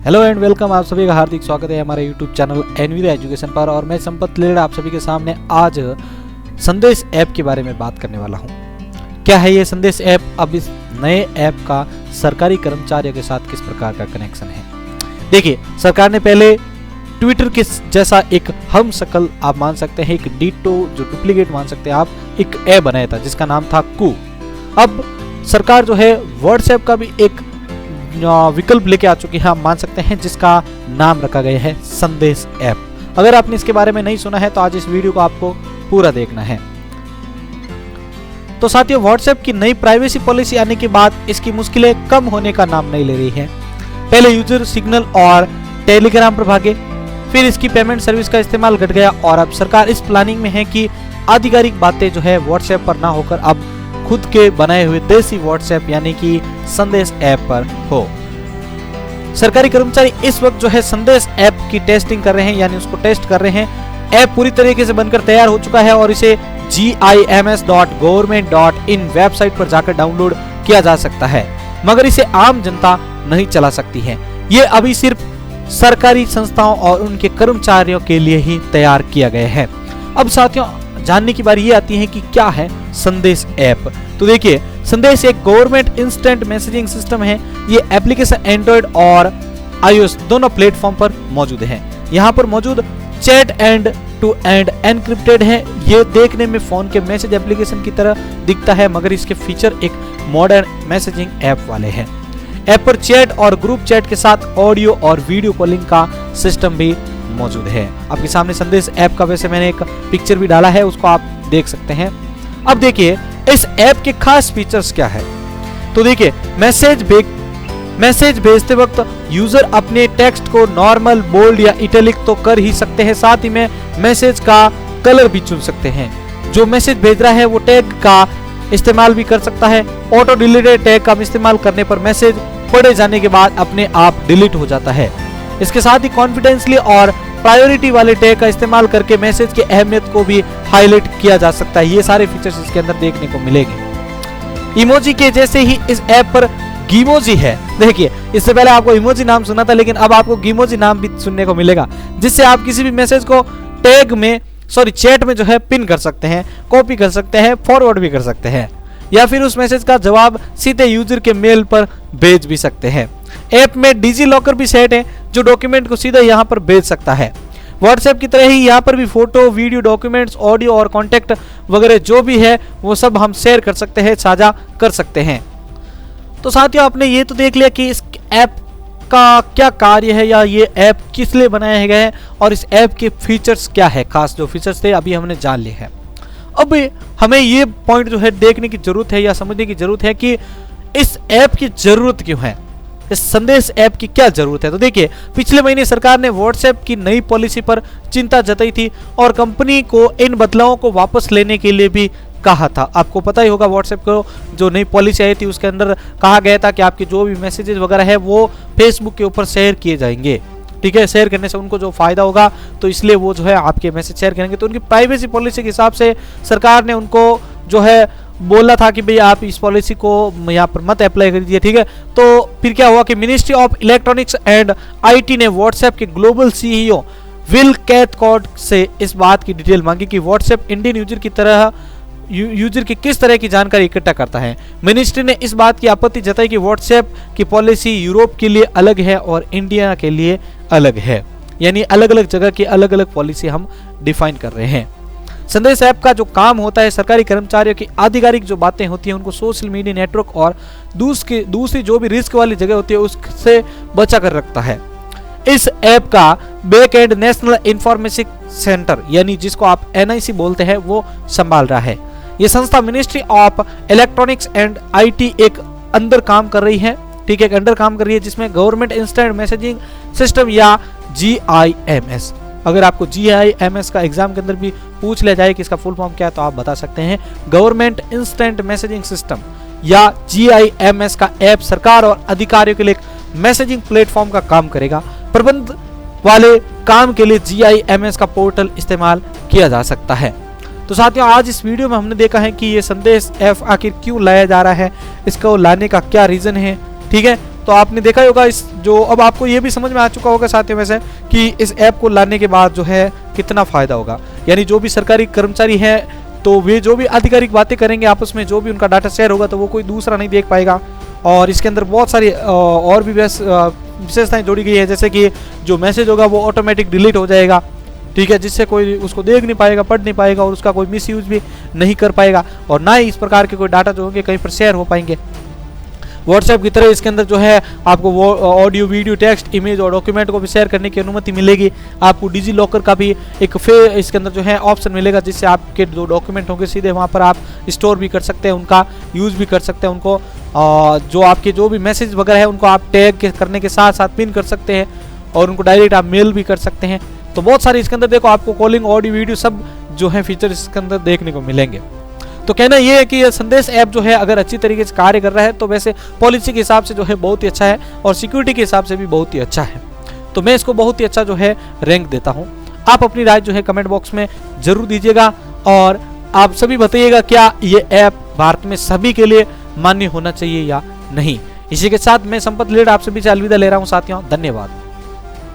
Hello and welcome, आप सभी का हार्दिक स्वागत है हमारे यूट्यूब चैनल एनवीरा एजुकेशन पर। और मैं संपत लेड़ा आप सभी के सामने आज संदेश ऐप के बारे में बात करने वाला हूं। क्या है ये संदेश ऐप? अब इस नए ऐप का सरकारी कर्मचारियों के साथ किस प्रकार का कनेक्शन है? देखिए, सरकार ने पहले ट्विटर के जैसा एक हम शकल आप मान सकते हैं, एक डिटो जो डुप्लीकेट मान सकते हैं आप, एक ऐप बनाया था जिसका नाम था कू। अब सरकार जो है व्हाट्सएप का भी एक विकल्प लेके आ चुकी है, हम मान सकते हैं, जिसका नाम रखा गया है संदेश ऐप। अगर आपने इसके बारे में नहीं सुना है तो आज इस वीडियो को आपको पूरा देखना है। तो साथियों, व्हाट्सएप की नई प्राइवेसी पॉलिसी आने के बाद इसकी मुश्किलें कम होने का नाम नहीं ले रही है। पहले यूजर सिग्नल और टेलीग्राम पर भागे, फिर इसकी पेमेंट सर्विस का इस्तेमाल घट गया और अब सरकार इस प्लानिंग में है कि आधिकारिक बातें जो है व्हाट्सएप पर ना होकर अब खुद के बनाए हुए देसी व्हाट्सएप यानी कि संदेश ऐप पर हो। सरकारी कर्मचारी इस वक्त जो है संदेश ऐप की टेस्टिंग कर रहे हैं, यानी उसको टेस्ट कर रहे हैं। ऐप पूरी तरीके से बनकर तैयार हो चुका है और इसे gims.government.in वेबसाइट पर जाकर डाउनलोड किया जा सकता है, मगर इसे आम जनता नहीं चला सकती है। ये अभी सिर्फ सरकारी संस्थाओं और उनके कर्मचारियों के लिए ही तैयार किया गया है। अब साथियों, जानने की बारी ये आती है कि क्या है संदेश ऐप। तो देखिए, संदेश एक गवर्नमेंट इंस्टेंट मैसेजिंग सिस्टम है। ये एप्लीकेशन एंड्रॉइड और आईओएस दोनों प्लेटफॉर्म पर मौजूद है। यहाँ पर मौजूद chat end to end encrypted है। ये देखने में फोन के मैसेज एप्लीकेशन की तरह दिखता है, मगर इसके फीचर एक मॉडर्न मैसेजिंग ऐप वाले हैं। ऐप पर चैट और ग्रुप चैट के साथ ऑडियो और वीडियो कॉलिंग का सिस्टम भी मौजूद है। आपके सामने संदेश ऐप का वैसे मैंने एक पिक्चर भी डाला है, उसको आप देख सकते हैं। अब देखिए, इस ऐप के खास फीचर्स क्या है। तो देखिए, मैसेज भेजते वक्त यूजर अपने टेक्स्ट को नॉर्मल, बोल्ड या इटैलिक तो कर ही सकते हैं, साथ ही में मैसेज का कलर भी चुन सकते हैं। जो मैसेज भेज रहा है वो टैग का इस्तेमाल भी कर सकता है। ऑटो डिलीटेड टैग का इस्तेमाल करने पर मैसेज पढ़े जाने के बाद अपने आप डिलीट हो जाता है। इसके साथ ही कॉन्फिडेंशियली और प्रायोरिटी वाले टैग का इस्तेमाल करके मैसेज की अहमियत को भी हाईलाइट किया जा सकता है। ये सारे फीचर्स इसके अंदर देखने को मिलेंगे। इमोजी के जैसे ही इस ऐप पर गिमोजी है। देखिए, इससे पहले आपको इमोजी नाम सुना था, लेकिन अब आपको गिमोजी नाम भी सुनने को मिलेगा, जिससे आप किसी भी मैसेज को टैग में चैट में जो है पिन कर सकते हैं, कॉपी कर सकते हैं, फॉरवर्ड भी कर सकते हैं, या फिर उस मैसेज का जवाब सीधे यूजर के मेल पर भेज भी सकते हैं। ऐप में डिजी लॉकर भी सेट है, जो डॉक्यूमेंट को सीधे यहाँ पर भेज सकता है। व्हाट्सएप की तरह ही यहाँ पर भी फोटो, वीडियो, डॉक्यूमेंट्स, ऑडियो और कॉन्टेक्ट वगैरह जो भी है वो सब हम शेयर कर सकते हैं, साझा कर सकते हैं। तो साथियों, आपने ये तो देख लिया कि इस ऐप का क्या कार्य है या ये ऐप किस लिए बनाया गया है और इस ऐप के फीचर्स क्या है। खास जो फीचर्स थे अभी हमने जान लिए हैं। अब हमें ये पॉइंट जो है देखने की जरूरत है या समझने की जरूरत है कि इस ऐप की जरूरत क्यों है, इस संदेश ऐप की क्या जरूरत है। तो देखिए, पिछले महीने सरकार ने व्हाट्सएप की नई पॉलिसी पर चिंता जताई थी और कंपनी को इन बदलावों को वापस लेने के लिए भी कहा था। आपको पता ही होगा, व्हाट्सएप को जो नई पॉलिसी आई थी उसके अंदर कहा गया था कि आपके जो भी मैसेजेस वगैरह है वो फेसबुक के ऊपर शेयर किए जाएंगे। ठीक है, शेयर करने से उनको जो फायदा होगा, तो इसलिए वो जो है आपके मैसेज शेयर करेंगे। तो उनकी प्राइवेसी पॉलिसी के हिसाब से सरकार ने उनको जो है बोला था कि भाई आप इस पॉलिसी को यहाँ पर मत अप्लाई कर दीजिए। ठीक है, तो फिर क्या हुआ कि ministry of electronics and IT ने व्हाट्सएप के ग्लोबल सीईओ विल कैथकार्ट से इस बात की डिटेल मांगी कि व्हाट्सएप इंडियन यूजर की किस तरह की जानकारी इकट्ठा करता है। मिनिस्ट्री ने इस बात की आपत्ति जताई कि व्हाट्सएप की पॉलिसी यूरोप के लिए अलग है और इंडिया के लिए अलग है, यानी अलग अलग जगह की अलग अलग पॉलिसी हम डिफाइन कर रहे हैं। संदेश ऐप का जो काम होता है, सरकारी कर्मचारियों की आधिकारिक जो बातें होती हैं उनको सोशल मीडिया नेटवर्क और दूसरी जो भी रिस्क वाली जगह होती है उससे बचा कर रखता है। इस ऐप का back and national information centre, यानी जिसको आप NIC बोलते हैं, वो संभाल रहा है। ये संस्था ministry of electronics and IT एक अंदर काम कर रही है। ठीक है, एक अंडर काम कर रही है जिसमें गवर्नमेंट इंस्टेंट मैसेजिंग सिस्टम या GIMS। अगर आपको GIMS का एग्जाम के अंदर भी पूछ लिया जाए कि इसका फुल फॉर्म क्या है, तो आप बता सकते हैं गवर्नमेंट इंस्टेंट मैसेजिंग सिस्टम या GIMS का ऐप सरकार और अधिकारियों के लिए मैसेजिंग प्लेटफॉर्म का काम करेगा। प्रबंध वाले काम के लिए GIMS का पोर्टल इस्तेमाल किया जा सकता है। तो साथियों, आज इस वीडियो में हमने देखा है कि ये संदेश ऐप आखिर क्यों लाया जा रहा है, इसको लाने का क्या रीजन है। ठीक है, तो आपने देखा होगा इस जो अब आपको ये भी समझ में आ चुका होगा साथियों में से कि इस ऐप को लाने के बाद जो है कितना फायदा होगा। यानी जो भी सरकारी कर्मचारी हैं तो वे जो भी आधिकारिक बातें करेंगे आपस में, जो भी उनका डाटा शेयर होगा तो वो कोई दूसरा नहीं देख पाएगा। और इसके अंदर बहुत सारी और भी विशेषताएं जोड़ी गई है, जैसे कि जो मैसेज होगा वो ऑटोमेटिक डिलीट हो जाएगा, ठीक है, जिससे कोई उसको देख नहीं पाएगा, पढ़ नहीं पाएगा और उसका कोई मिसयूज भी नहीं कर पाएगा, और ना ही इस प्रकार के कोई डाटा जो होंगे कहीं पर शेयर हो पाएंगे। व्हाट्सएप की तरह इसके अंदर जो है आपको वो ऑडियो, वीडियो, टेक्स्ट, इमेज और डॉक्यूमेंट को भी शेयर करने की अनुमति मिलेगी। आपको डिजी लॉकर का भी एक इसके अंदर जो है ऑप्शन मिलेगा, जिससे आपके जो डॉक्यूमेंट होंगे सीधे वहाँ पर आप स्टोर भी कर सकते हैं, उनका यूज़ भी कर सकते हैं, उनको जो आपके जो भी मैसेज वगैरह है उनको आप टैग करने के साथ साथ पिन कर सकते हैं और उनको डायरेक्ट आप मेल भी कर सकते हैं। तो बहुत सारे इसके अंदर देखो आपको कॉलिंग, ऑडियो, वीडियो सब जो है फीचर इसके अंदर देखने को मिलेंगे। तो कहना ये है कि ये संदेश ऐप जो है अगर अच्छी तरीके से कार्य कर रहा है तो वैसे पॉलिसी के हिसाब से जो है बहुत ही अच्छा है और सिक्योरिटी के हिसाब से भी बहुत ही अच्छा है। तो मैं इसको बहुत ही अच्छा जो है रैंक देता हूँ। आप अपनी राय जो है कमेंट बॉक्स में जरूर दीजिएगा और आप सभी बताइएगा क्या ये ऐप भारत में सभी के लिए मान्य होना चाहिए या नहीं। इसी के साथ मैं संपत लीड आप सभी से अलविदा ले रहा हूँ साथियों, धन्यवाद।